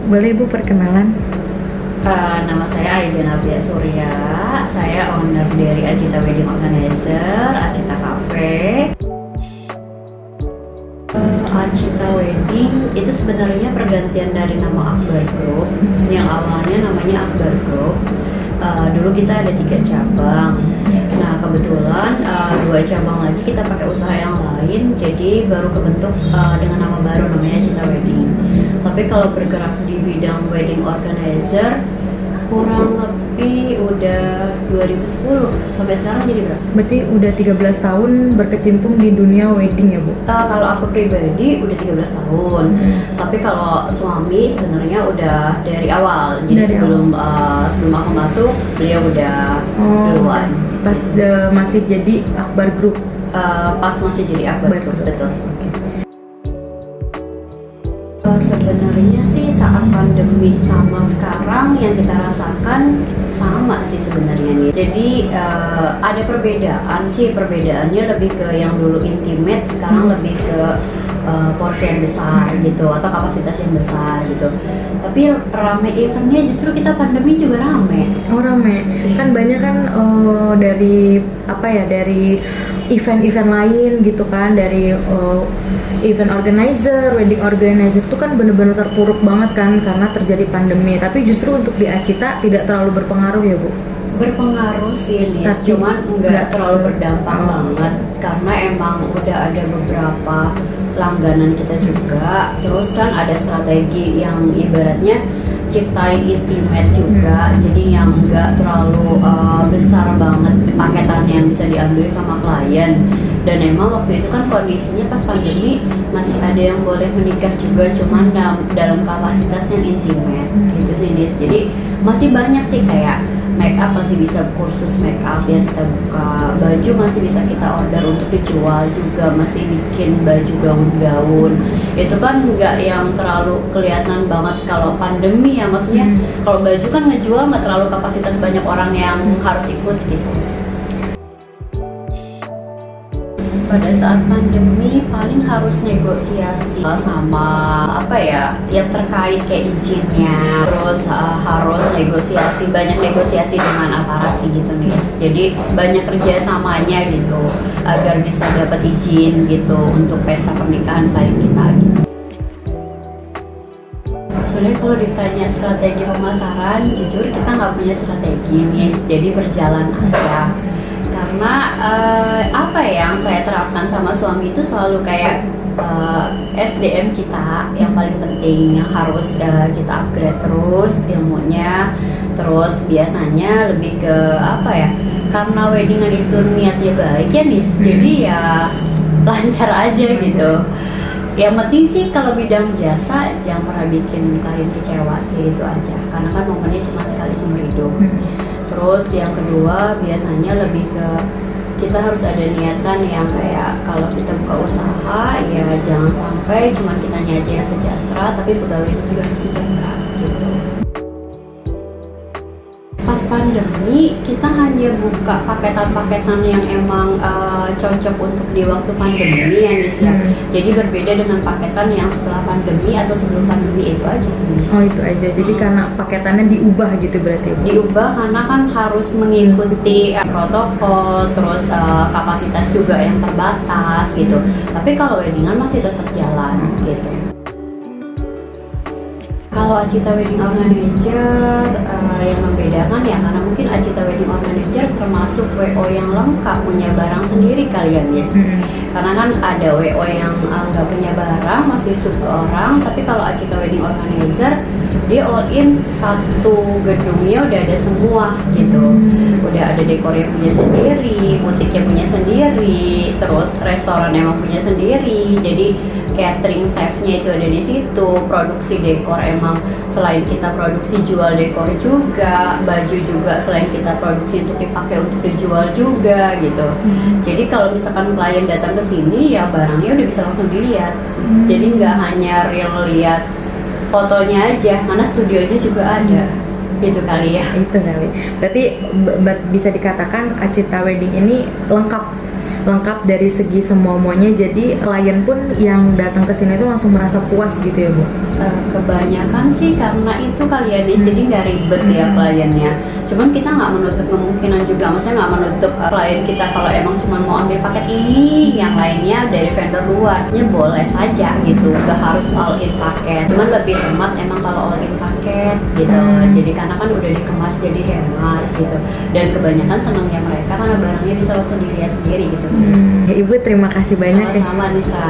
Boleh Ibu perkenalan? Nama saya Aida Nabia Surya, saya owner dari Acita Wedding Organizer, Acita Cafe. Acita Wedding itu sebenarnya pergantian dari nama Akbar Group, yang awalnya namanya Akbar Group. Dulu kita ada 3 cabang. Nah kebetulan 2 cabang lagi kita pakai usaha yang lain, jadi baru kebentuk dengan nama baru namanya Acita Wedding. Tapi kalau bergerak di bidang wedding organizer kurang lebih udah 2010 sampai sekarang jadi berapa? Berarti udah 13 tahun berkecimpung di dunia wedding ya Bu? Kalau aku pribadi udah 13 tahun. Tapi kalau suami sebenarnya udah dari awal. Jadi Dari sebelum aku masuk beliau udah duluan. Pas masih jadi Akbar Group? Pas masih jadi Akbar Group, betul. Sebenarnya sih saat pandemi sama sekarang yang kita rasakan sama sih sebenarnya nih. Jadi ada perbedaan sih, perbedaannya lebih ke yang dulu intimate, sekarang lebih ke porsi yang besar gitu atau kapasitas yang besar gitu. Tapi rame eventnya justru kita pandemi juga rame. Oh rame, kan banyak kan dari apa ya, dari event-event lain gitu kan, dari event organizer, wedding organizer itu kan bener-bener terpuruk banget kan karena terjadi pandemi. Tapi justru untuk di Acita tidak terlalu berpengaruh ya Bu? Berpengaruh sih nih, cuman nggak terlalu berdampak banget karena emang udah ada beberapa langganan kita juga. Terus kan ada strategi yang ibaratnya ciptain intimate juga, jadi yang nggak terlalu besar banget paketan yang bisa diambil sama klien. Dan emang waktu itu kan kondisinya pas pandemi masih ada yang boleh menikah juga, cuman dalam kapasitas yang intimate gitu sih Dis. Jadi masih banyak sih kayak make up masih bisa kursus make up yang kita buka, baju masih bisa kita order untuk dijual juga, masih bikin baju gaun-gaun. Itu kan nggak yang terlalu kelihatan banget kalau pandemi ya, maksudnya kalau baju kan ngejual nggak terlalu kapasitas banyak orang yang harus ikut gitu. Pada saat pandemi paling harus negosiasi sama apa ya yang terkait kayak izinnya, terus harus negosiasi, banyak negosiasi dengan aparat sih gitu nih. Jadi banyak kerjasamanya gitu agar bisa dapat izin gitu untuk pesta pernikahan klien kita gitu. Sebenarnya kalau ditanya strategi pemasaran, jujur kita nggak punya strategi nih, jadi berjalan aja. Karena apa yang saya terapkan sama suami itu selalu kayak SDM kita yang paling penting, yang harus kita upgrade terus ilmunya. Terus biasanya lebih ke apa ya, karena weddingan itu niatnya baik ya nih, jadi ya lancar aja gitu. Yang penting sih kalau bidang jasa jangan pernah bikin klien kecewa sih, itu aja, karena kan momennya cuma sekali seumur hidup. Terus yang kedua biasanya lebih ke kita harus ada niatan yang kayak kalau kita buka usaha ya jangan sampai cuma kitanya aja yang sejahtera, tapi pegawai itu juga harus sejahtera gitu. Pas pandemi kita hanya buka paketan-paketan yang emang cocok untuk di waktu pandemi ya Nis ya. Jadi berbeda dengan paketan yang setelah pandemi atau sebelum pandemi, itu aja sih. Oh itu aja, jadi karena paketannya diubah gitu berarti Bu? Diubah karena kan harus mengikuti protokol, terus kapasitas juga yang terbatas gitu. Tapi kalau weddingan masih tetap jalan gitu. Kalau Acita Wedding Organizer yang membedakan ya karena mungkin Acita Wedding Organizer termasuk WO yang lengkap, punya barang sendiri kalian guys. Karena kan ada WO yang nggak punya barang, masih sub orang, tapi kalau Acita Wedding Organizer dia all in satu gedungnya udah ada semua gitu. Udah ada dekornya punya sendiri, butiknya punya sendiri, terus restoran emang punya sendiri. Jadi catering chefnya itu ada di situ, produksi dekor emang selain kita produksi jual dekor juga, baju juga selain kita produksi untuk dipakai untuk dijual juga gitu. Jadi kalau misalkan klien datang ke sini ya barangnya udah bisa langsung dilihat. Jadi nggak hanya real lihat fotonya aja, mana studionya juga ada. Gitu kali ya. Itu kali. Berarti bisa dikatakan Acita Wedding ini lengkap dari segi semuanya, jadi klien pun yang datang ke sini itu langsung merasa puas gitu ya Bu? Kebanyakan sih karena itu kalian jadi nggak ribet ya kliennya. Cuman kita nggak menutup kemungkinan juga, maksudnya nggak menutup klien kita kalau emang cuma mau ambil paket ini, yang lainnya dari vendor luarnya boleh saja gitu, nggak harus all in paket. Cuman lebih hemat emang kalau all in paket gitu. Jadi karena kan udah dikemas jadi hemat gitu. Dan kebanyakan senangnya mereka karena barangnya bisa langsung dilihat sendiri gitu. Ibu terima kasih banyak ya. Sama-sama Nisa.